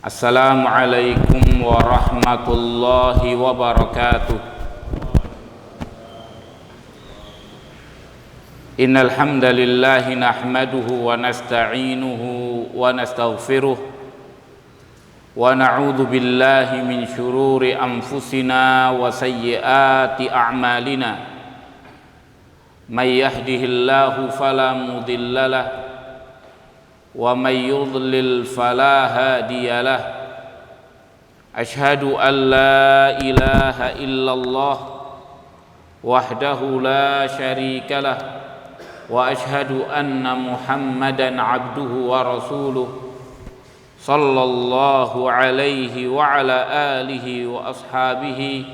Assalamualaikum warahmatullahi wabarakatuh. Innal hamdalillah nahmaduhu wa nasta'inuhu wa nastaghfiruh wa na'udzu billahi min shururi anfusina wa sayyiati a'malina. May yahdihillahu fala mudilla lahu wa may yudlil fala hadiya lah. Asyhadu an la ilaha illallah wahdahu la syarika lah wa asyhadu anna Muhammadan abduhu wa rasuluh sallallahu alaihi wa ala alihi wa ashabihi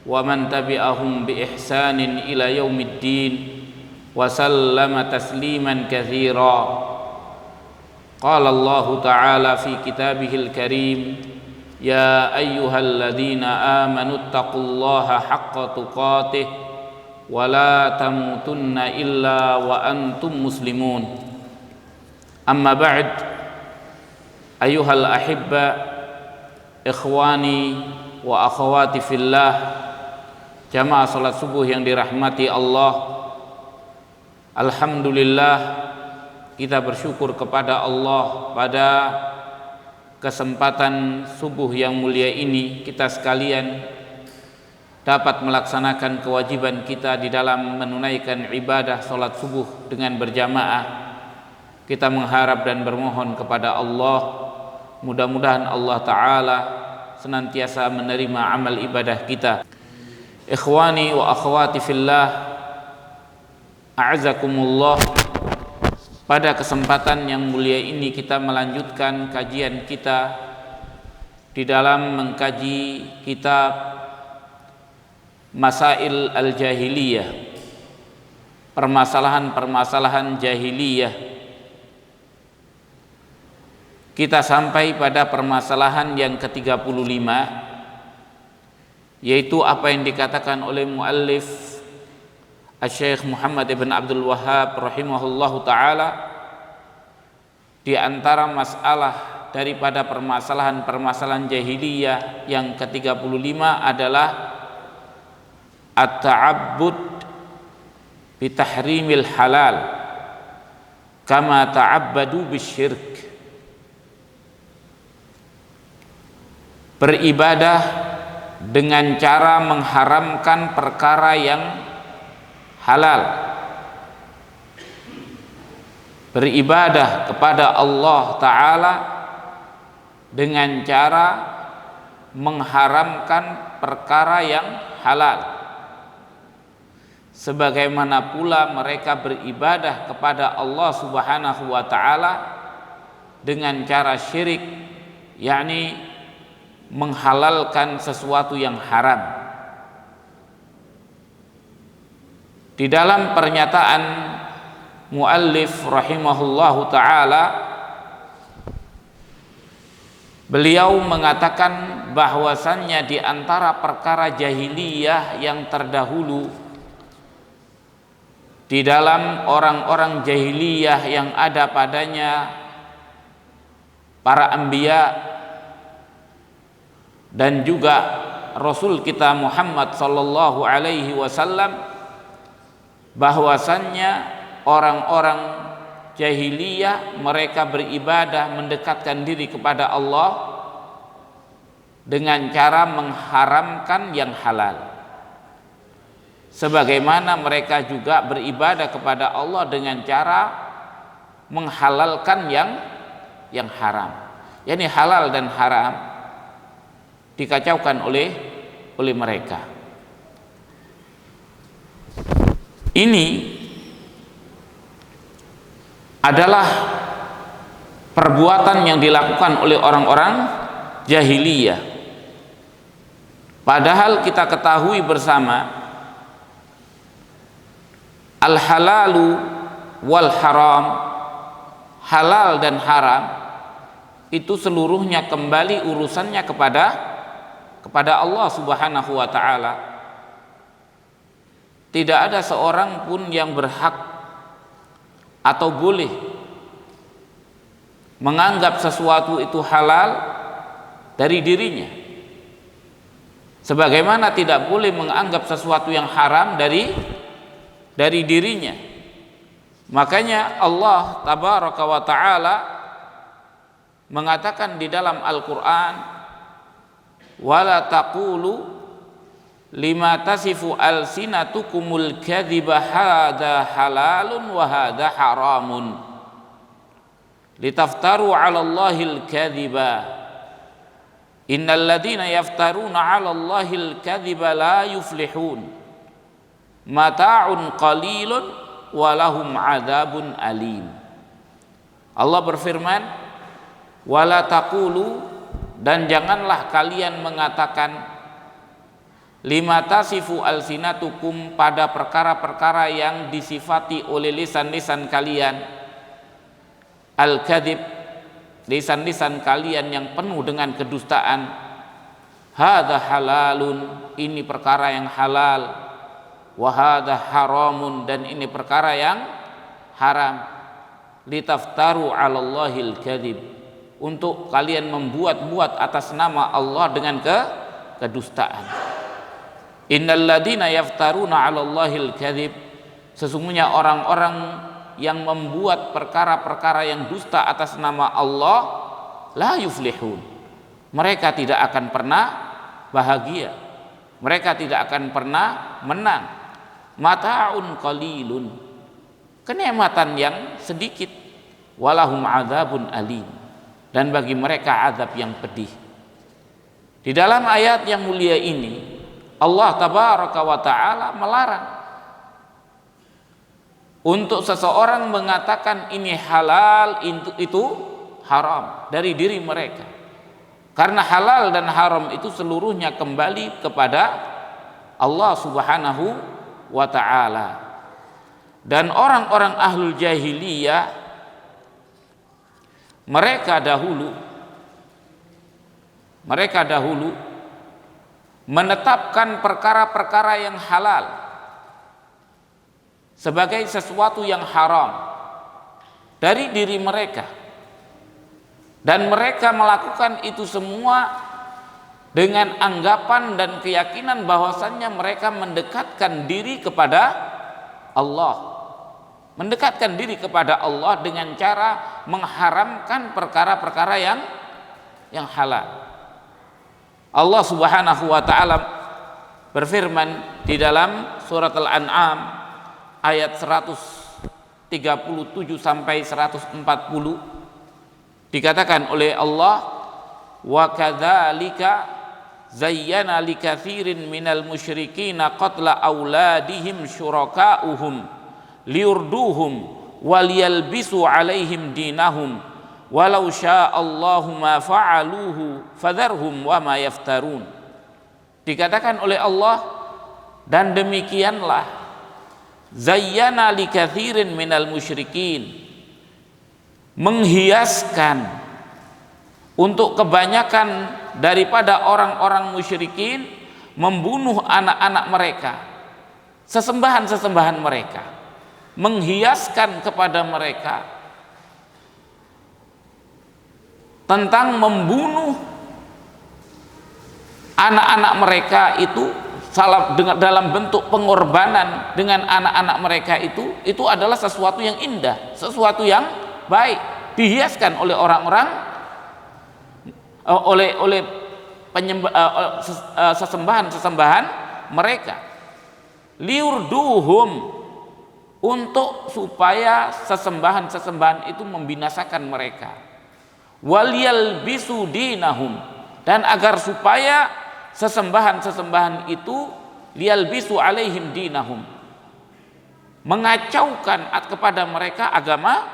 wa man tabi'ahum bi ihsanin ila yaumiddin wa sallama tasliman katsira. Qala Allah Ta'ala fi kitabihil karim, ya ayyuhalladzina amanu taqullaha haqqa tuqatih wa la tamutunna illa wa antum muslimun. Amma ba'd, ayyuhal ahibba, ikhwani wa akhawati fillah, jamaah salat subuh yang dirahmati Allah. Alhamdulillah, kita bersyukur kepada Allah pada kesempatan subuh yang mulia ini kita sekalian dapat melaksanakan kewajiban kita di dalam menunaikan ibadah salat subuh dengan berjamaah. Kita mengharap dan bermohon kepada Allah, mudah-mudahan Allah Ta'ala senantiasa menerima amal ibadah kita. Ikhwani wa akhwati fillah, a'azakumullah. Pada kesempatan yang mulia ini kita melanjutkan kajian kita di dalam mengkaji kitab Masail al-Jahiliyah, permasalahan-permasalahan jahiliyah. Kita sampai pada permasalahan yang ke-35, yaitu apa yang dikatakan oleh muallif Syekh Muhammad ibn Abdul Wahhab rahimahullahu ta'ala, di antara masalah daripada permasalahan-permasalahan jahiliyah yang ke-35 adalah at-ta'abbud bitahrimil halal kama ta'abbadu bisyirk. Beribadah dengan cara mengharamkan perkara yang halal, beribadah kepada Allah Ta'ala dengan cara mengharamkan perkara yang halal, sebagaimana pula mereka beribadah kepada Allah Subhanahu wa Ta'ala dengan cara syirik, yakni menghalalkan sesuatu yang haram. Di dalam pernyataan muallif rahimahullahu ta'ala, beliau mengatakan bahwasannya di antara perkara jahiliyah yang terdahulu, di dalam orang-orang jahiliyah yang ada padanya para anbiya dan juga Rasul kita Muhammad sallallahu alaihi wasallam, bahwasannya orang-orang jahiliyah mereka beribadah mendekatkan diri kepada Allah dengan cara mengharamkan yang halal, sebagaimana mereka juga beribadah kepada Allah dengan cara menghalalkan yang haram. Yani halal dan haram dikacaukan oleh mereka. Ini adalah perbuatan yang dilakukan oleh orang-orang jahiliyah. Padahal kita ketahui bersama, al-halalu wal haram, halal dan haram itu seluruhnya kembali urusannya kepada Allah Subhanahu wa Ta'ala. Tidak ada seorang pun yang berhak atau boleh menganggap sesuatu itu halal dari dirinya, sebagaimana tidak boleh menganggap sesuatu yang haram dari dirinya. Makanya Allah tabaraka wa taala mengatakan di dalam Al-Qur'an, wala taqulu lima tasifu alsinatukumul kadhiba hadza halalun wa hadza haramun litaftaru 'ala Allahil kadhiba innal ladzina yaftaruna 'ala Allahil kadhiba la yuflihun mata'un qalilun wa lahum 'adzabun alim. Allah berfirman, wala taqulu, dan janganlah kalian mengatakan, lima tasifu alsinatukum, pada perkara-perkara yang disifati oleh lisan-lisan kalian, al-kadzib, lisan-lisan kalian yang penuh dengan kedustaan, hadza halalun, ini perkara yang halal, wa hadza haramun, dan ini perkara yang haram, litaftaru 'alallahil kadzib, untuk kalian membuat-buat atas nama Allah dengan kedustaan. Innal ladzina yaftaruna 'alallahil kadzib, sesungguhnya orang-orang yang membuat perkara-perkara yang dusta atas nama Allah, la yuflihun, mereka tidak akan pernah bahagia, mereka tidak akan pernah menang. Mata'un qalilun, kenikmatan yang sedikit, walahum 'adzabun alim, dan bagi mereka azab yang pedih. Di dalam ayat yang mulia ini Allah tabaraka wa ta'ala melarang untuk seseorang mengatakan ini halal, itu haram dari diri mereka, karena halal dan haram itu seluruhnya kembali kepada Allah subhanahu wa ta'ala. Dan orang-orang ahlul jahiliyah, mereka dahulu menetapkan perkara-perkara yang halal sebagai sesuatu yang haram dari diri mereka, dan mereka melakukan itu semua dengan anggapan dan keyakinan bahwasannya mereka mendekatkan diri kepada Allah, mendekatkan diri kepada Allah dengan cara mengharamkan perkara-perkara yang halal. Allah subhanahu wa ta'ala berfirman di dalam surat Al-An'am ayat 137 sampai 140, dikatakan oleh Allah, wa kadzalika zayyana likatsirin minal musyrikina qatla auladihim syuraka'uhum liurduhum waliyalbisu alaihim dinahum walau sya'allahu ma fa'aluhu fadharhum wa ma yaftarun. Dikatakan oleh Allah, dan demikianlah zayyana likatsirin minal musyrikin, menghiaskan untuk kebanyakan daripada orang-orang musyrikin, membunuh anak-anak mereka, sesembahan-sesembahan mereka, menghiaskan kepada mereka tentang membunuh anak-anak mereka itu dalam bentuk pengorbanan dengan anak-anak mereka itu adalah sesuatu yang indah, sesuatu yang baik, dihiaskan oleh orang-orang oleh sesembahan mereka, liurduhum, untuk supaya sesembahan itu membinasakan mereka, waliyalbisu dinahum, dan agar supaya sesembahan itu liyalbisu alaihim dinahum, mengacaukan kepada mereka agama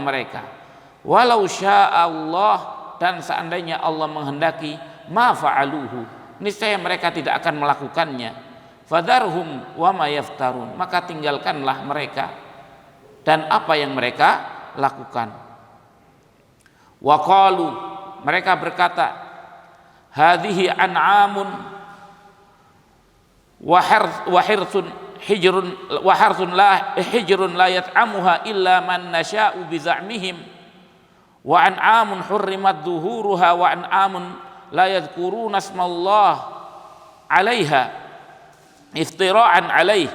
mereka. Walau sya'allah, dan seandainya Allah menghendaki, ma fa'aluhu, niscaya mereka tidak akan melakukannya. Fadharhum wa ma yaftarun, maka tinggalkanlah mereka dan apa yang mereka lakukan. Wa qalu, mereka berkata, hadhihi an'amun wa harsun la yat'amuha illa man nasha'u bi za'mihim wa an'amun hurrimat zuhuruha wa an'amun la yadhkuruna asmallah 'alaiha iftira'an 'alaih.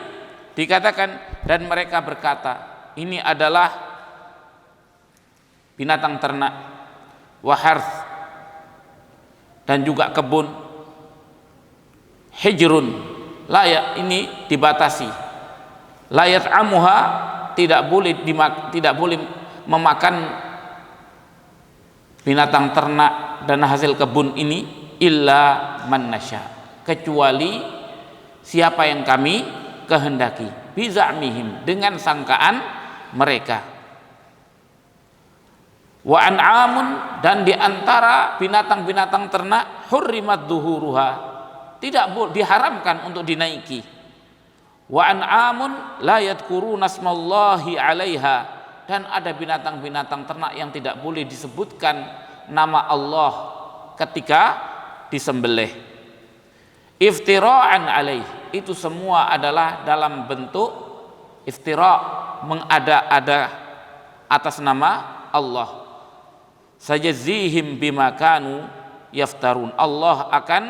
Dikatakan, dan mereka berkata, ini adalah binatang ternak, wa harth, dan juga kebun, hijrun, layak, ini dibatasi, layat amuha, tidak boleh memakan binatang ternak dan hasil kebun ini, illa man nasya, kecuali siapa yang kami kehendaki, bizamihim, dengan sangkaan mereka. Wa an'amun, dan diantara binatang-binatang ternak, hurrimat zuhuruha, tidak diharamkan untuk dinaiki. Wa an'amun la yadhkuruna asmallahi 'alaiha, dan ada binatang-binatang ternak yang tidak boleh disebutkan nama Allah ketika disembelih. Iftira'an 'alaih, itu semua adalah dalam bentuk iftira', mengada-ada atas nama Allah. Sajazihim bima kanu yaftarun, Allah akan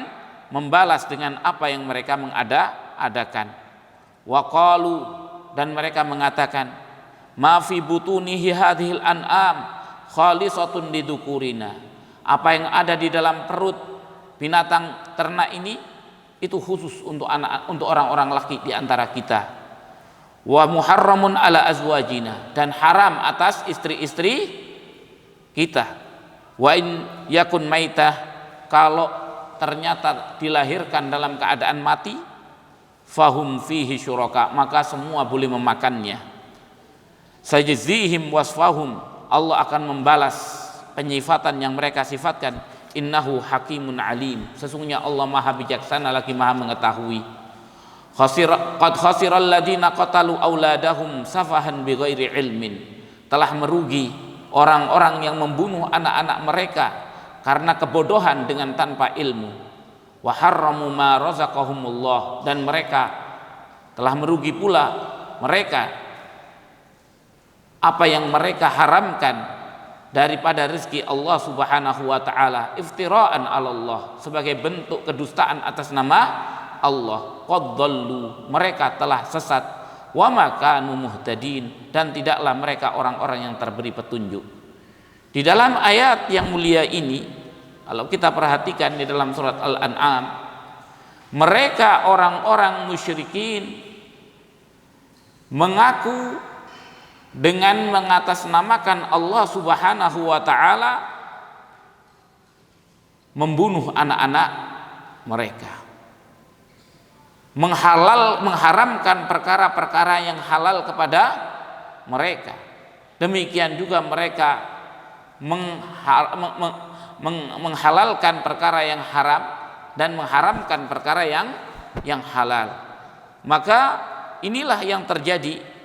membalas dengan apa yang mereka mengada-adakan. Wa qalu, dan mereka mengatakan, ma fi butunihi hadhil an'am khalisatun lidukurina, apa yang ada di dalam perut binatang ternak ini itu khusus untuk orang-orang laki di antara kita. Wa muharramun ala azwajina, dan haram atas istri-istri kita. Wa in yakun maitah, kalau ternyata dilahirkan dalam keadaan mati, fahum fihi syuraka, maka semua boleh memakannya. Sajazihim wasfahum, Allah akan membalas penyifatan yang mereka sifatkan. Innahu hakimun alim, sesungguhnya Allah maha bijaksana lagi maha mengetahui. Qad khasiral ladina qatalu auladahum safahan bighairi ilmin, telah merugi orang-orang yang membunuh anak-anak mereka karena kebodohan dengan tanpa ilmu. Wa harramu ma razaqahumullah, dan mereka telah merugi pula mereka apa yang mereka haramkan daripada rezeki Allah Subhanahu wa taala, iftira'an 'ala Allah, sebagai bentuk kedustaan atas nama Allah. Qad dhallu, mereka telah sesat, wa ma kanu muhtadin, dan tidaklah mereka orang-orang yang terberi petunjuk. Di dalam ayat yang mulia ini, kalau kita perhatikan di dalam surat Al-An'am, mereka orang-orang musyrikin mengaku dengan mengatasnamakan Allah Subhanahu wa taala membunuh anak-anak mereka, mengharamkan perkara-perkara yang halal kepada mereka. Demikian juga mereka menghalalkan perkara yang haram dan mengharamkan perkara yang halal. Maka inilah yang terjadi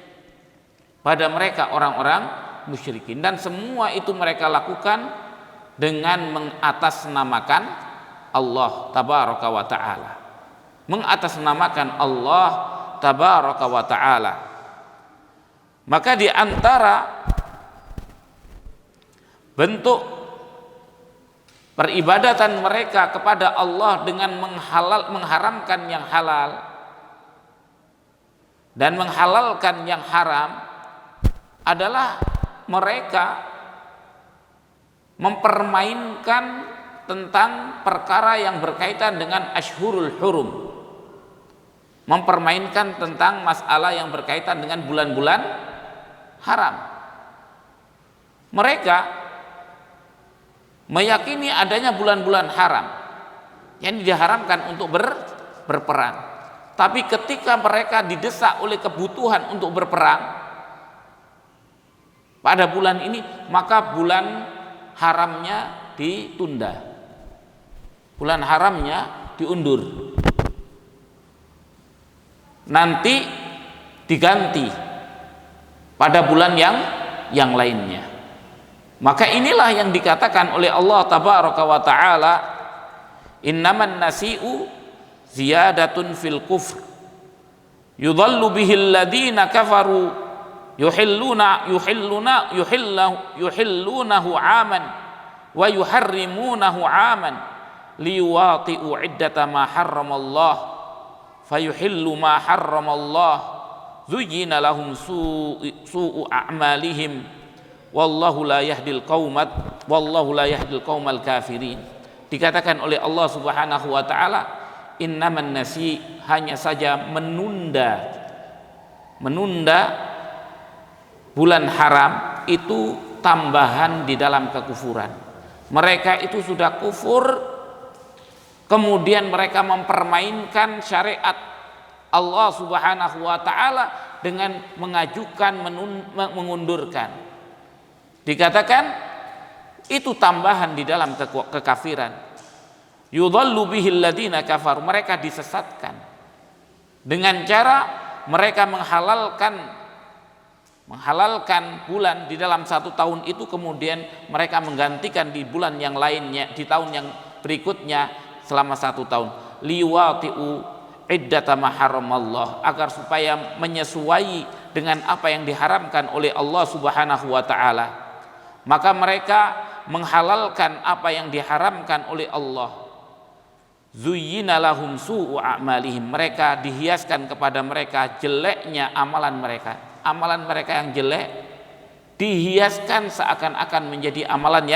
pada mereka orang-orang musyrikin, dan semua itu mereka lakukan dengan mengatasnamakan Allah tabaraka wa taala, mengatasnamakan Allah tabaraka wa taala. Maka di antara bentuk peribadatan mereka kepada Allah dengan mengharamkan yang halal dan menghalalkan yang haram adalah mereka mempermainkan tentang perkara yang berkaitan dengan Ashhurul Hurum, mempermainkan tentang masalah yang berkaitan dengan bulan-bulan haram. Mereka meyakini adanya bulan-bulan haram yang diharamkan untuk berperang, tapi ketika mereka didesak oleh kebutuhan untuk berperang pada bulan ini, maka bulan haramnya ditunda, bulan haramnya diundur, nanti diganti pada bulan yang lainnya. Maka inilah yang dikatakan oleh Allah tabaraka wa taala, innaman nasi'u ziyadatun fil kufr yudhallu bihil ladina kafaru yuhillunahu aman wa yuharrimunahu aman liwati'u iddata ma harramallah fayuhillu ma harramallah zuyyina lahum su'u a'malihim wallahu la yahdil qaumal kafirin. Dikatakan oleh Allah Subhanahu wa taala, innaman nasi, hanya saja menunda bulan haram itu tambahan di dalam kekufuran. Mereka itu sudah kufur, kemudian mereka mempermainkan syariat Allah Subhanahu wa taala dengan mengajukan mengundurkan. Dikatakan itu tambahan di dalam kekafiran. Yudhallu bihil ladina kafar, mereka disesatkan dengan cara mereka menghalalkan bulan di dalam satu tahun itu, kemudian mereka menggantikan di bulan yang lainnya, di tahun yang berikutnya selama satu tahun. Liwati'u iddata ma haramallah, agar supaya menyesuai dengan apa yang diharamkan oleh Allah Subhanahu wa taala. Maka mereka menghalalkan apa yang diharamkan oleh Allah. Zuyyina lahum su'u a'malihim, mereka dihiaskan kepada mereka jeleknya amalan mereka. Amalan mereka yang jelek dihiaskan seakan-akan menjadi amalan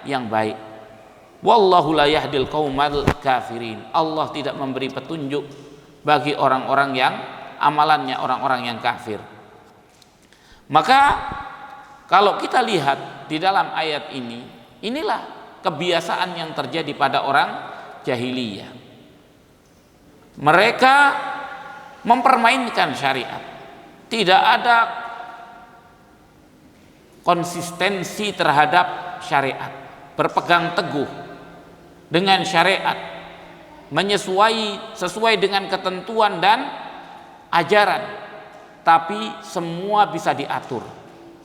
yang baik. Wallahu la yahdil qaumal kafirin, Allah tidak memberi petunjuk bagi orang-orang yang amalannya orang-orang yang kafir. Maka kalau kita lihat di dalam ayat ini, inilah kebiasaan yang terjadi pada orang jahiliyah. Mereka mempermainkan syariat, tidak ada konsistensi terhadap syariat, berpegang teguh dengan syariat, sesuai dengan ketentuan dan ajaran, tapi semua bisa diatur,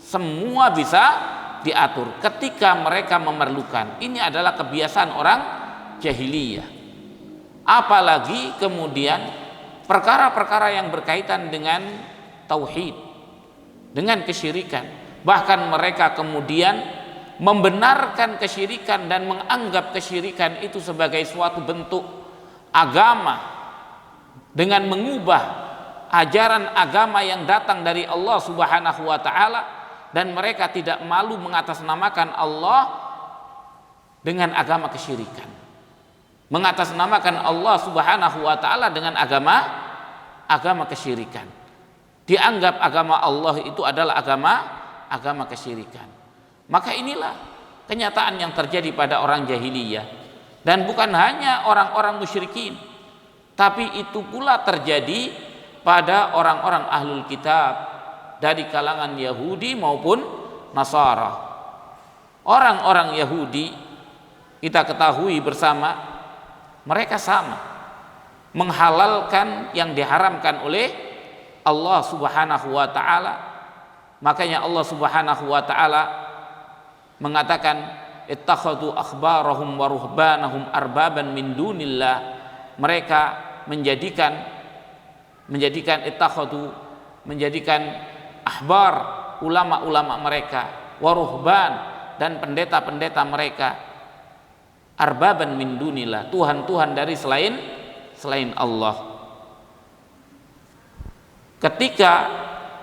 semua bisa diatur ketika mereka memerlukan. Ini adalah kebiasaan orang jahiliyah. Apalagi kemudian perkara-perkara yang berkaitan dengan tauhid, dengan kesyirikan, bahkan mereka kemudian membenarkan kesyirikan dan menganggap kesyirikan itu sebagai suatu bentuk agama, dengan mengubah ajaran agama yang datang dari Allah Subhanahu wa taala, dan mereka tidak malu mengatasnamakan Allah dengan agama kesyirikan, mengatasnamakan Allah Subhanahu wa taala dengan agama kesyirikan. Dianggap agama Allah itu adalah agama kesyirikan. Maka inilah kenyataan yang terjadi pada orang jahiliyah, dan bukan hanya orang-orang musyrikin, tapi itu pula terjadi pada orang-orang ahlul kitab dari kalangan Yahudi maupun Nasara. Orang-orang Yahudi kita ketahui bersama, mereka sama menghalalkan yang diharamkan oleh Allah Subhanahu wa taala. Makanya Allah Subhanahu wa taala mengatakan, ittakhadhu akhbarahum wa ruhbanahum arbaban min dunillah. Mereka menjadikan ahbar, ulama-ulama mereka, wa ruhban, dan pendeta-pendeta mereka, arbaban min dunillah, tuhan-tuhan dari selain Allah. Ketika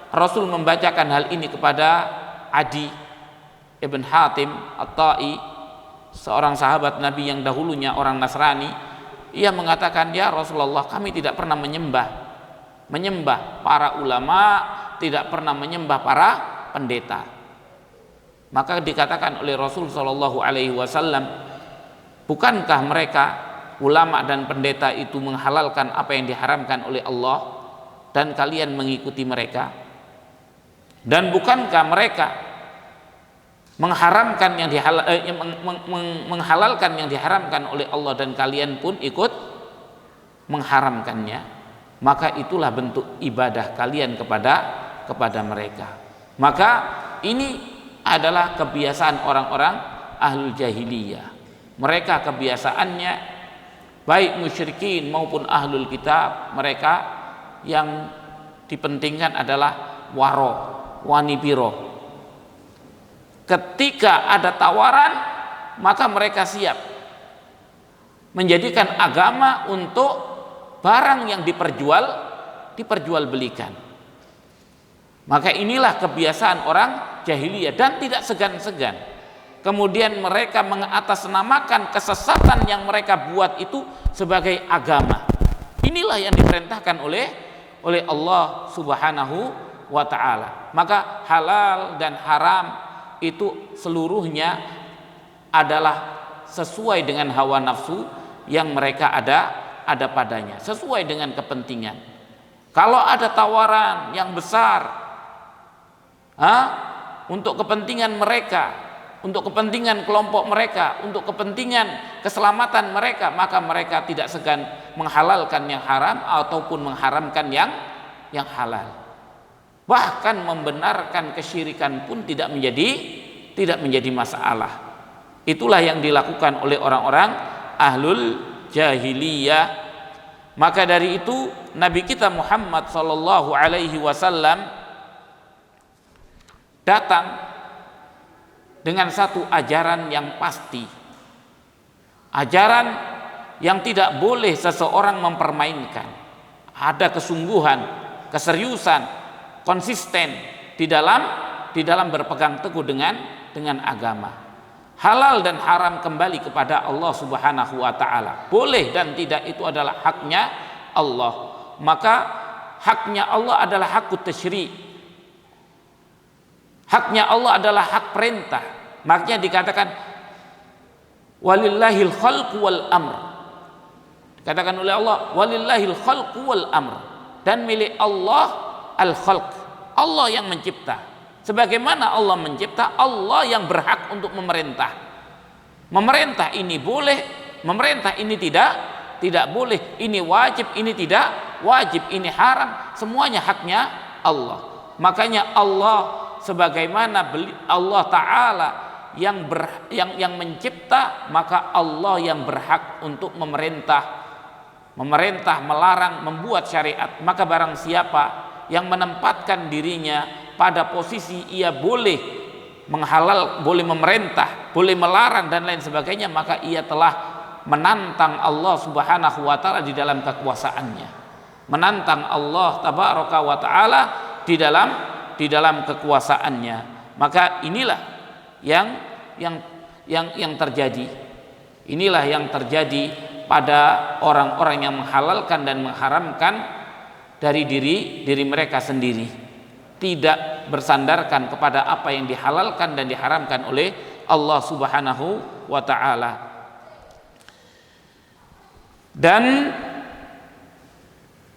Rasul membacakan hal ini kepada Adi ibn Hatim At-Ta'i, seorang sahabat Nabi yang dahulunya orang Nasrani, ia mengatakan, ya Rasulullah, kami tidak pernah menyembah para ulama, tidak pernah menyembah para pendeta. Maka dikatakan oleh Rasul Shallallahu Alaihi Wasallam, bukankah mereka ulama dan pendeta itu menghalalkan apa yang diharamkan oleh Allah, dan kalian mengikuti mereka? Dan bukankah mereka menghalalkan yang diharamkan oleh Allah, dan kalian pun ikut mengharamkannya? Maka itulah bentuk ibadah kalian kepada mereka. Maka ini adalah kebiasaan orang-orang ahlul jahiliyah. Mereka kebiasaannya, baik musyrikin maupun ahlul kitab, mereka yang dipentingkan adalah waro, wani piro. Ketika ada tawaran, maka mereka siap menjadikan agama untuk barang yang diperjualbelikan. Maka inilah kebiasaan orang jahiliyah, dan tidak segan-segan kemudian mereka mengatasnamakan kesesatan yang mereka buat itu sebagai agama. Inilah yang diperintahkan oleh Allah Subhanahu wa ta'ala. Maka halal dan haram itu seluruhnya adalah sesuai dengan hawa nafsu yang mereka ada padanya, sesuai dengan kepentingan. Kalau ada tawaran yang besar untuk kepentingan mereka, untuk kepentingan kelompok mereka, untuk kepentingan keselamatan mereka, maka mereka tidak segan menghalalkan yang haram ataupun mengharamkan yang halal. Bahkan membenarkan kesyirikan pun tidak menjadi masalah. Itulah yang dilakukan oleh orang-orang ahlul jahiliyah. Maka dari itu Nabi kita Muhammad sallallahu alaihi wasallam datang dengan satu ajaran yang pasti, ajaran yang tidak boleh seseorang mempermainkan. Ada kesungguhan, keseriusan, konsisten di dalam berpegang teguh dengan agama. Halal dan haram kembali kepada Allah Subhanahu wa ta'ala. Boleh dan tidak itu adalah haknya Allah. Maka haknya Allah adalah hakut tasyri'. Haknya Allah adalah hak perintah. Makanya dikatakan walillahil khalqu wal amr. Dikatakan oleh Allah walillahil khalqu wal amr, dan milik Allah al khalq. Allah yang mencipta. Sebagaimana Allah mencipta, Allah yang berhak untuk memerintah. Memerintah ini boleh, memerintah ini tidak boleh, ini wajib, ini tidak wajib, ini haram, semuanya haknya Allah. Makanya Allah sebagaimana Allah Ta'ala yang mencipta, maka Allah yang berhak untuk memerintah, melarang, membuat syariat. Maka barang siapa yang menempatkan dirinya pada posisi ia boleh boleh memerintah, boleh melarang dan lain sebagainya, maka ia telah menantang Allah Subhanahu wa ta'ala di dalam kekuasaannya, menantang Allah Tabaraka wa ta'ala di dalam kekuasaannya. Maka inilah yang terjadi. Inilah yang terjadi pada orang-orang yang menghalalkan dan mengharamkan dari diri mereka sendiri, tidak bersandarkan kepada apa yang dihalalkan dan diharamkan oleh Allah Subhanahu wa ta'ala. Dan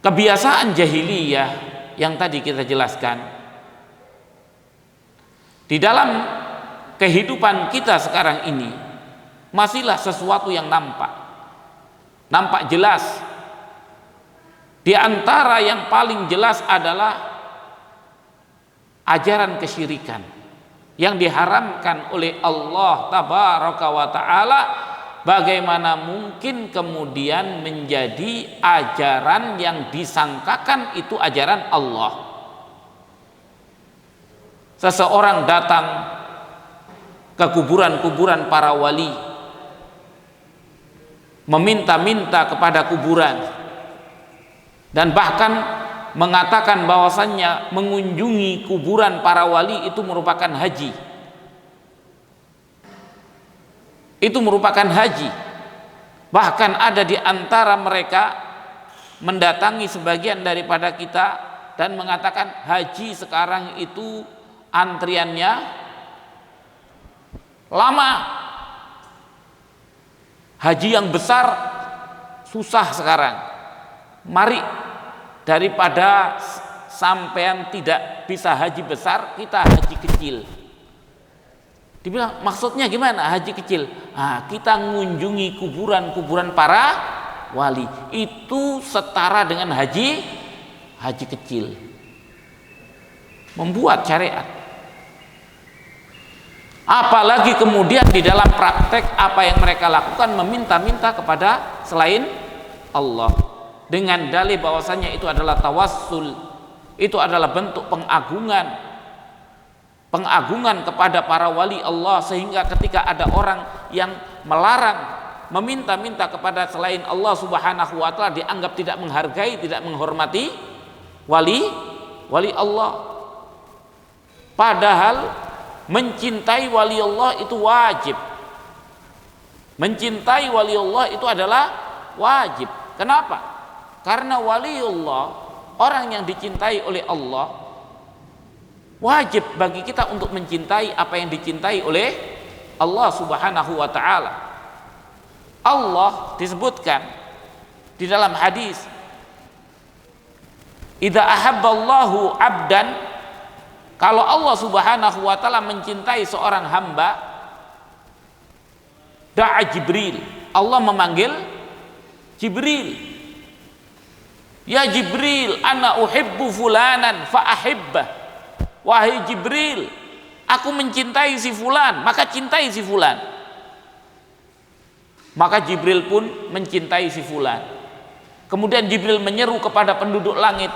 kebiasaan jahiliyah yang tadi kita jelaskan di dalam kehidupan kita sekarang ini masihlah sesuatu yang nampak jelas. Di antara yang paling jelas adalah ajaran kesyirikan yang diharamkan oleh Allah Tabaraka wa ta'ala. Bagaimana mungkin kemudian menjadi ajaran yang disangkakan itu ajaran Allah? Seseorang datang ke kuburan-kuburan para wali, meminta-minta kepada kuburan, dan bahkan mengatakan bahwasannya mengunjungi kuburan para wali itu merupakan haji. Itu merupakan haji. Bahkan ada di antara mereka mendatangi sebagian daripada kita dan mengatakan haji sekarang itu antriannya lama, haji yang besar susah sekarang. Mari, daripada sampean tidak bisa haji besar, kita haji kecil. Dibilang maksudnya gimana haji kecil? Kita mengunjungi kuburan-kuburan para wali, itu setara dengan haji kecil. Membuat syariat. Apalagi kemudian di dalam praktek apa yang mereka lakukan, meminta-minta kepada selain Allah dengan dalih bahwasanya itu adalah tawassul, itu adalah bentuk pengagungan, pengagungan kepada para wali Allah, sehingga ketika ada orang yang melarang, meminta-minta kepada selain Allah Subhanahu wa taala, dianggap tidak menghargai, tidak menghormati wali Allah. Padahal mencintai wali Allah itu wajib. Mencintai wali Allah itu adalah wajib. Kenapa? Karena wali Allah, orang yang dicintai oleh Allah, wajib bagi kita untuk mencintai apa yang dicintai oleh Allah Subhanahu wa taala. Allah disebutkan di dalam hadis, idza ahabballahu 'abdan, kalau Allah Subhanahu wa taala mencintai seorang hamba, da'a Jibril, Allah memanggil Jibril, ya Jibril, ana uhibbu fulanan fa ahibbah, wahai Jibril, aku mencintai si fulan, maka cintai si fulan. Maka Jibril pun mencintai si fulan. Kemudian Jibril menyeru kepada penduduk langit,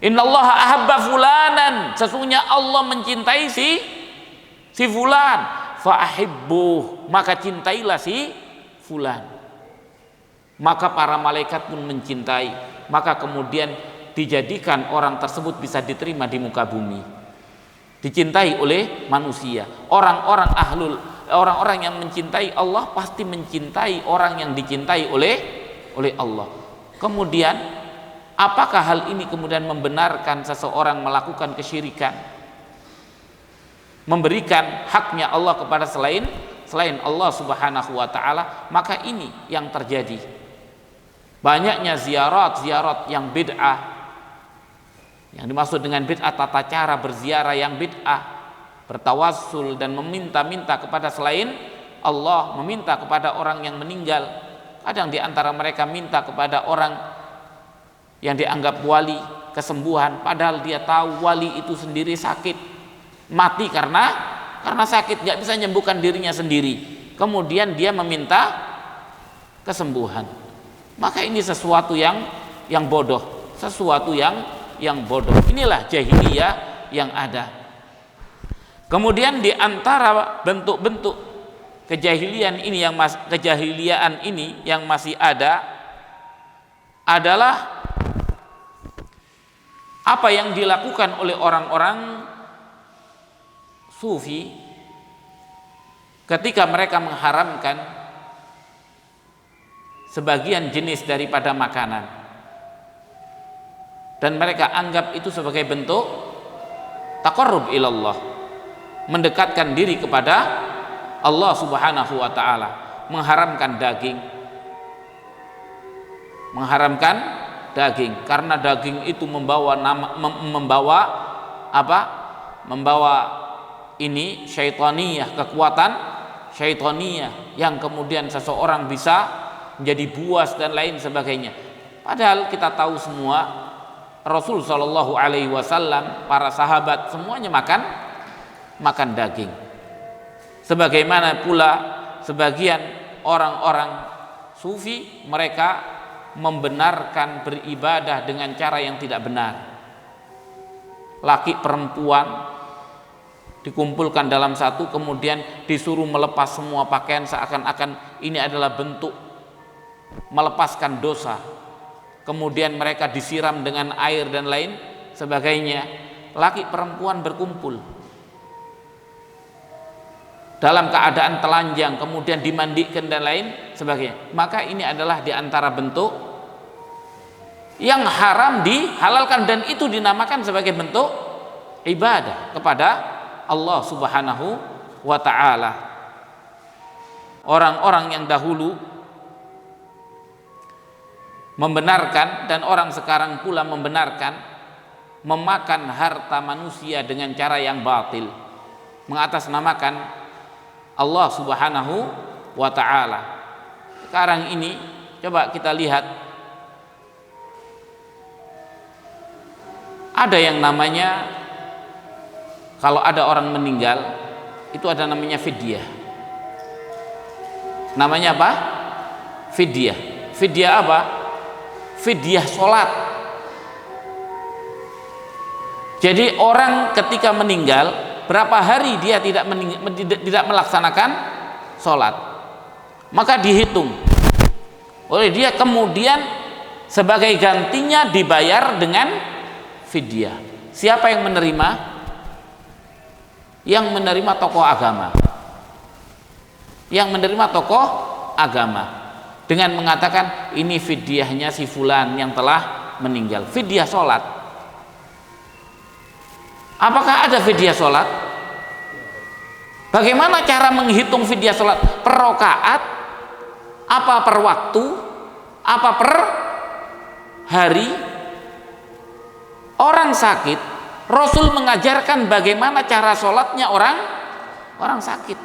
innallaha ahabba fulanan, sesungguhnya Allah mencintai si fulan, fa ahibbuh, maka cintailah si fulan. Maka para malaikat pun mencintai, maka kemudian dijadikan orang tersebut bisa diterima di muka bumi, dicintai oleh manusia. Orang-orang yang mencintai Allah pasti mencintai orang yang dicintai oleh Allah. Kemudian apakah hal ini kemudian membenarkan seseorang melakukan kesyirikan, memberikan haknya Allah kepada selain Allah Subhanahu wa taala? Maka ini yang terjadi. Banyaknya ziarat yang bid'ah. Yang dimaksud dengan bid'ah, tata cara berziarah yang bid'ah, bertawassul dan meminta-minta kepada selain Allah, meminta kepada orang yang meninggal. Kadang di antara mereka minta kepada orang yang dianggap wali kesembuhan, padahal dia tahu wali itu sendiri sakit, mati karena sakit, nggak bisa menyembuhkan dirinya sendiri. Kemudian dia meminta kesembuhan. Maka ini sesuatu yang bodoh, sesuatu yang bodoh. Inilah jahiliyah yang ada. Kemudian di antara bentuk-bentuk kejahilian ini yang masih ada adalah apa yang dilakukan oleh orang-orang sufi ketika mereka mengharamkan sebagian jenis daripada makanan, dan mereka anggap itu sebagai bentuk taqarrub ilallah, mendekatkan diri kepada Allah Subhanahu wa taala. Mengharamkan daging karena daging itu membawa ini syaitaniyah, kekuatan syaitaniyah yang kemudian seseorang bisa menjadi buas dan lain sebagainya. Padahal kita tahu semua Rasul Shallallahu Alaihi Wasallam, para sahabat semuanya makan daging. Sebagaimana pula sebagian orang-orang sufi, mereka membenarkan beribadah dengan cara yang tidak benar. Laki perempuan dikumpulkan dalam satu, kemudian disuruh melepas semua pakaian seakan-akan ini adalah bentuk melepaskan dosa. Kemudian mereka disiram dengan air dan lain sebagainya. Laki perempuan berkumpul dalam keadaan telanjang, kemudian dimandikan dan lain sebagainya. Maka ini adalah di antara bentuk yang haram dihalalkan, dan itu dinamakan sebagai bentuk ibadah kepada Allah Subhanahu wa ta'ala. Orang-orang yang dahulu membenarkan, dan orang sekarang pula membenarkan, memakan harta manusia dengan cara yang batil, mengatasnamakan Allah Subhanahu wa ta'ala. Sekarang ini coba kita lihat, ada yang namanya, kalau ada orang meninggal itu ada namanya fidyah. Namanya apa? Fidyah. Fidyah apa? Fidyah sholat. Jadi orang ketika meninggal, berapa hari dia tidak melaksanakan sholat, maka dihitung oleh dia, kemudian sebagai gantinya dibayar dengan fidyah. Siapa yang menerima? Yang menerima tokoh agama. Yang menerima tokoh agama dengan mengatakan ini fidyahnya si fulan yang telah meninggal, fidyah sholat. Apakah ada fidyah sholat? Bagaimana cara menghitung fidyah sholat? Per rakaat? Apa per waktu? Apa per hari? Orang sakit, Rasul mengajarkan bagaimana cara sholatnya orang sakit.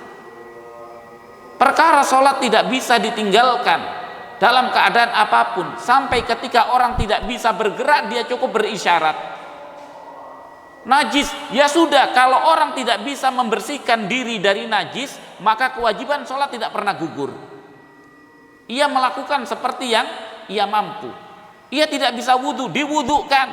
Perkara sholat tidak bisa ditinggalkan dalam keadaan apapun, sampai ketika orang tidak bisa bergerak dia cukup berisyarat. Najis, ya sudah, kalau orang tidak bisa membersihkan diri dari najis, maka kewajiban sholat tidak pernah gugur. Ia melakukan seperti yang ia mampu. Ia tidak bisa wudhu, diwudhukan.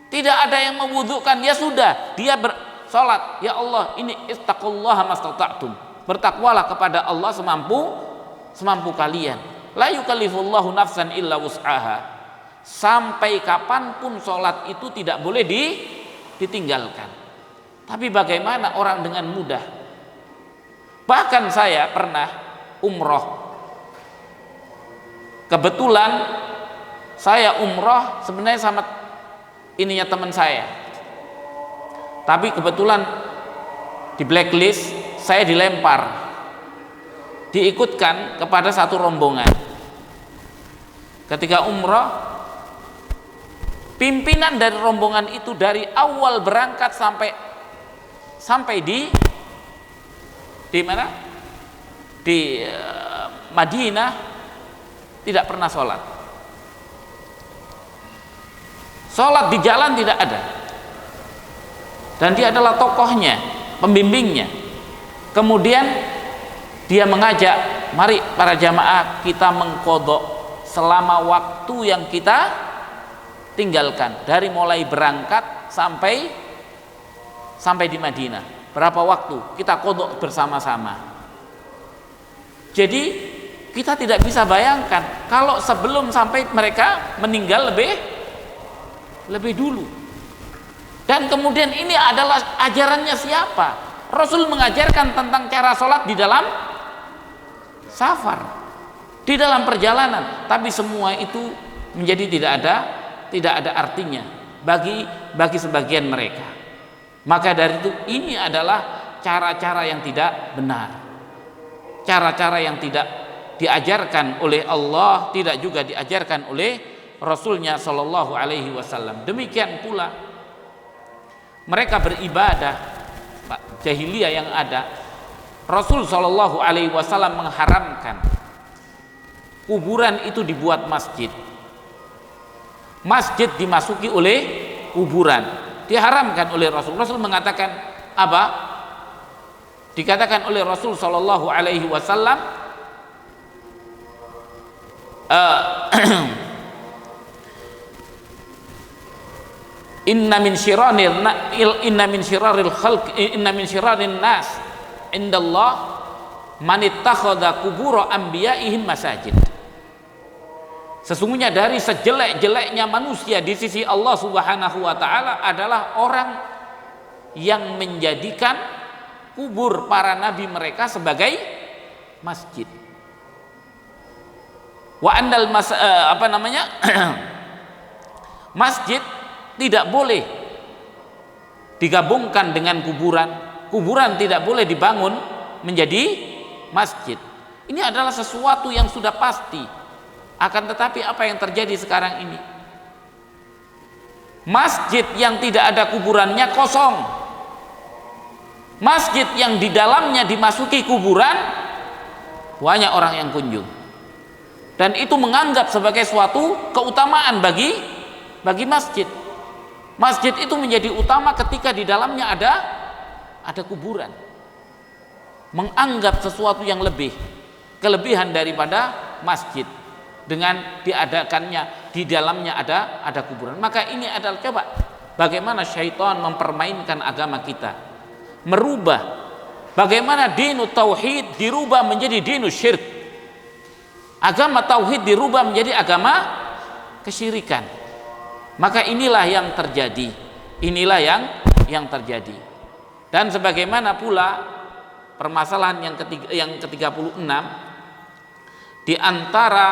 Tidak ada yang mewudhukan, ya sudah, dia bersolat. Ya Allah, ini ittaqullaha mastata'tum. Bertakwalah kepada Allah semampu kalian. La yukallifullahu nafsan illa wus'aha. Sampai kapanpun sholat itu tidak boleh ditinggalkan. Tapi bagaimana orang dengan mudah? Bahkan saya pernah umroh. Kebetulan saya umroh sebenarnya sama ininya teman saya. Tapi kebetulan di blacklist, saya dilempar, diikutkan kepada satu rombongan. Ketika umroh, pimpinan dari rombongan itu dari awal berangkat sampai di mana? Di Madinah tidak pernah sholat. Sholat di jalan tidak ada. Dan dia adalah tokohnya, pembimbingnya. Kemudian dia mengajak, mari para jamaah kita mengqadha selama waktu yang kita tinggalkan, dari mulai berangkat sampai di Madinah. Berapa waktu? Kita qadha bersama-sama. Jadi kita tidak bisa bayangkan kalau sebelum sampai mereka meninggal lebih dulu. Dan kemudian ini adalah ajarannya siapa? Rasul mengajarkan tentang cara sholat di dalam safar, di dalam perjalanan. Tapi semua itu menjadi tidak ada artinya bagi sebagian mereka. Maka dari itu ini adalah cara-cara yang tidak benar, cara-cara yang tidak diajarkan oleh Allah, tidak juga diajarkan oleh Rasulnya Shallallahu Alaihi Wasallam. Demikian pula mereka beribadah jahiliyah yang ada. Rasul Shallallahu Alaihi Wasallam mengharamkan kuburan itu dibuat masjid. Masjid dimasuki oleh kuburan, diharamkan oleh Rasul. Rasul mengatakan apa? Dikatakan oleh Rasul Shallallahu Alaihi Wasallam, inna min syirarin nas indallah man ittakhadha qubur anbiya'ihim masajid. Sesungguhnya dari sejelek-jeleknya manusia di sisi Allah Subhanahu wa taala adalah orang yang menjadikan kubur para nabi mereka sebagai masjid. Wa andal masjid tidak boleh digabungkan dengan kuburan. Kuburan tidak boleh dibangun menjadi masjid. Ini adalah sesuatu yang sudah pasti. Akan tetapi apa yang terjadi sekarang ini? Masjid yang tidak ada kuburannya kosong. Masjid yang di dalamnya dimasuki kuburan, banyak orang yang kunjung. Dan itu menganggap sebagai suatu keutamaan bagi masjid. Masjid itu menjadi utama ketika di dalamnya ada kuburan. Menganggap sesuatu yang kelebihan daripada masjid dengan diadakannya di dalamnya ada kuburan. Maka ini adalah, coba bagaimana syaitan mempermainkan agama kita, merubah bagaimana dinu tauhid dirubah menjadi dinu syirk, agama tauhid dirubah menjadi agama kesyirikan. Maka inilah yang terjadi, inilah yang terjadi. Dan sebagaimana pula permasalahan yang ke-36 di antara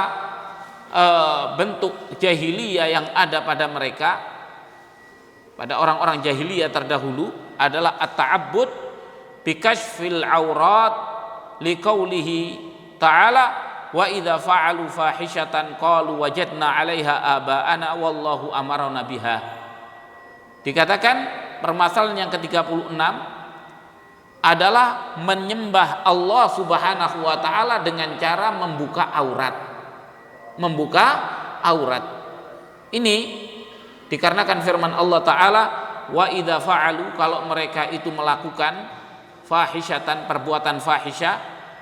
bentuk jahiliyah yang ada pada mereka, pada orang-orang jahiliyah terdahulu, adalah at-ta'abbud bikashfil aurat liqaulihi ta'ala wa idza fa'alu fahishatan qalu wajadna 'alaiha aba'ana wallahu amarna biha. Dikatakan permasalahan yang ke-36 adalah menyembah Allah Subhanahu wa taala dengan cara membuka aurat. Membuka aurat. Ini dikarenakan firman Allah taala, wa idza fa'alu, kalau mereka itu melakukan fahishatan, perbuatan fahisyah,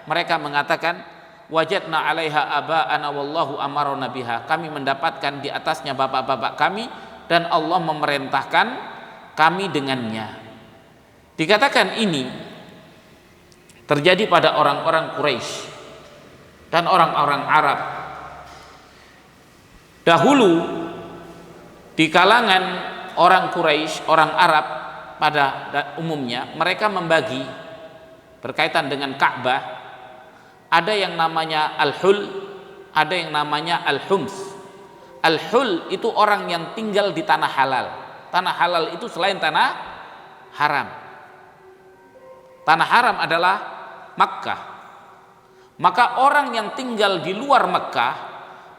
mereka mengatakan wajadna 'alaiha aba'ana wallahu amarna biha. Kami mendapatkan di atasnya bapak-bapak kami dan Allah memerintahkan kami dengannya. Dikatakan ini terjadi pada orang-orang Quraisy dan orang-orang Arab. Dahulu di kalangan orang Quraisy, orang Arab pada umumnya, mereka membagi berkaitan dengan Ka'bah, ada yang namanya al-hul, ada yang namanya al-hums. Al-hul itu orang yang tinggal di tanah halal. Tanah halal itu selain tanah haram. Tanah haram adalah Makkah. Maka orang yang tinggal di luar Makkah,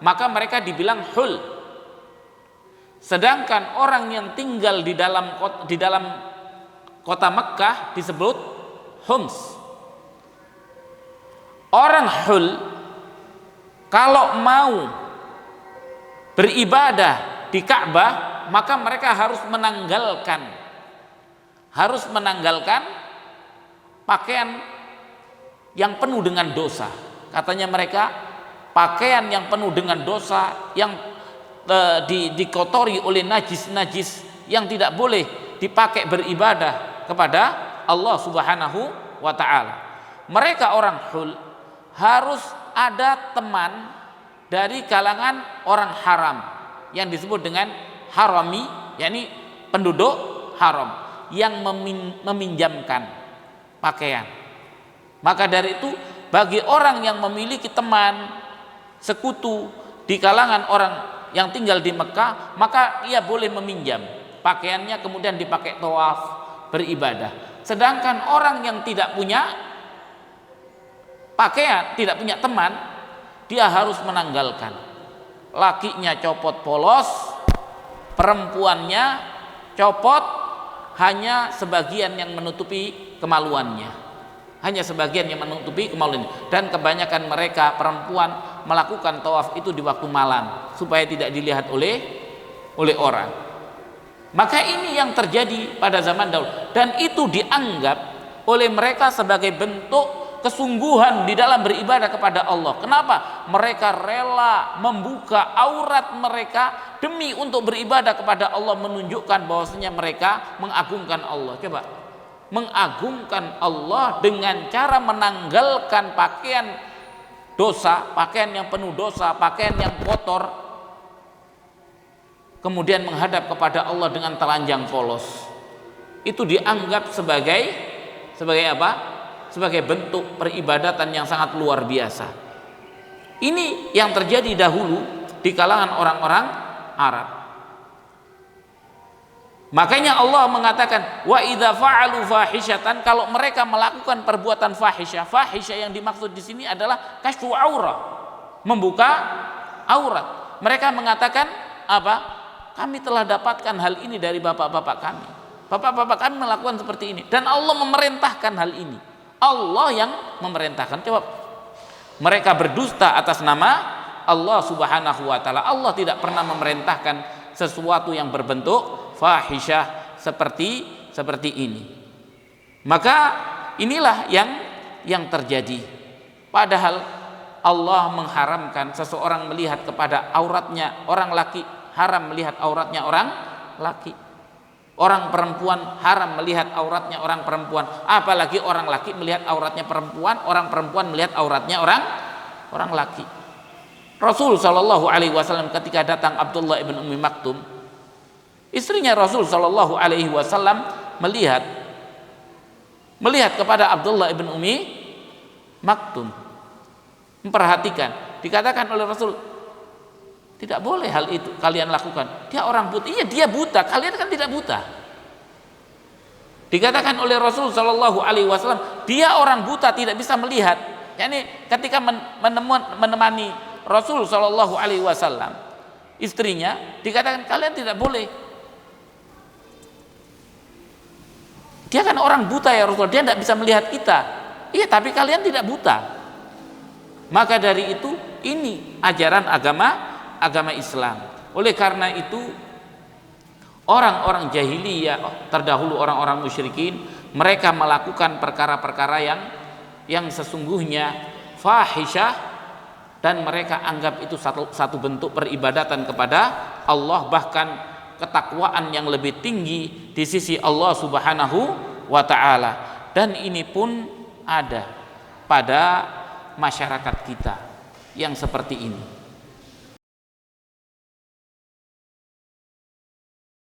maka mereka dibilang hul. Sedangkan orang yang tinggal di dalam kota Makkah disebut hums. Orang hul kalau mau beribadah di Ka'bah, maka mereka harus menanggalkan pakaian yang penuh dengan dosa. Katanya mereka, pakaian yang penuh dengan dosa, yang dikotori oleh najis-najis, yang tidak boleh dipakai beribadah kepada Allah Subhanahu wa ta'ala. Mereka orang hul harus ada teman dari kalangan orang haram yang disebut dengan harami, yakni penduduk haram yang meminjamkan pakaian. Maka dari itu, bagi orang yang memiliki teman sekutu di kalangan orang yang tinggal di Mekah, maka ia boleh meminjam pakaiannya kemudian dipakai tawaf beribadah. Sedangkan orang yang tidak punya pakaian, tidak punya teman, dia harus menanggalkan. Lakinya copot polos, perempuannya copot hanya sebagian yang menutupi kemaluannya, hanya sebagian yang menutupi kemaluannya. Dan kebanyakan mereka perempuan melakukan tawaf itu di waktu malam supaya tidak dilihat oleh orang. Maka ini yang terjadi pada zaman dahulu, dan itu dianggap oleh mereka sebagai bentuk kesungguhan di dalam beribadah kepada Allah. Kenapa? Mereka rela membuka aurat mereka demi untuk beribadah kepada Allah, menunjukkan bahwasanya mereka mengagungkan Allah. Coba, mengagungkan Allah dengan cara menanggalkan pakaian dosa, pakaian yang penuh dosa, pakaian yang kotor, kemudian menghadap kepada Allah dengan telanjang polos. Itu dianggap sebagai apa? Sebagai bentuk peribadatan yang sangat luar biasa. Ini yang terjadi dahulu di kalangan orang-orang Arab. Makanya Allah mengatakan wa idza fa'alu fahishatan, kalau mereka melakukan perbuatan fahisyah. Fahisyah yang dimaksud di sini adalah kasyfu aurat, membuka aurat. Mereka mengatakan apa? Kami telah dapatkan hal ini dari bapak-bapak kami. Bapak-bapak kami melakukan seperti ini dan Allah memerintahkan hal ini. Allah yang memerintahkan. Coba, mereka berdusta atas nama Allah Subhanahu wa ta'ala. Allah tidak pernah memerintahkan sesuatu yang berbentuk fahisyah seperti ini. Maka inilah yang terjadi. Padahal Allah mengharamkan seseorang melihat kepada auratnya orang laki, haram melihat auratnya orang laki. Orang perempuan haram melihat auratnya orang perempuan, apalagi orang laki melihat auratnya perempuan, orang perempuan melihat auratnya orang laki. Rasul Shallallahu Alaihi Wasallam ketika datang Abdullah ibn Ummi Maktum, istrinya Rasul Shallallahu Alaihi Wasallam melihat kepada Abdullah ibn Ummi Maktum, memperhatikan. Dikatakan oleh Rasul, tidak boleh hal itu kalian lakukan. Dia orang buta. Iya, dia buta. Kalian kan tidak buta. Dikatakan oleh Rasul Shallallahu Alaihi Wasallam, dia orang buta tidak bisa melihat. Yani ketika menemani Rasul Shallallahu Alaihi Wasallam, istrinya dikatakan kalian tidak boleh. Dia kan orang buta ya Rasul. Dia tidak bisa melihat kita. Iya, tapi kalian tidak buta. Maka dari itu ini ajaran agama Islam. Oleh karena itu orang-orang jahiliyah terdahulu, orang-orang musyrikin, mereka melakukan perkara-perkara yang sesungguhnya fahisyah, dan mereka anggap itu satu bentuk peribadatan kepada Allah, bahkan ketakwaan yang lebih tinggi di sisi Allah Subhanahu wa taala. Dan ini pun ada pada masyarakat kita yang seperti ini.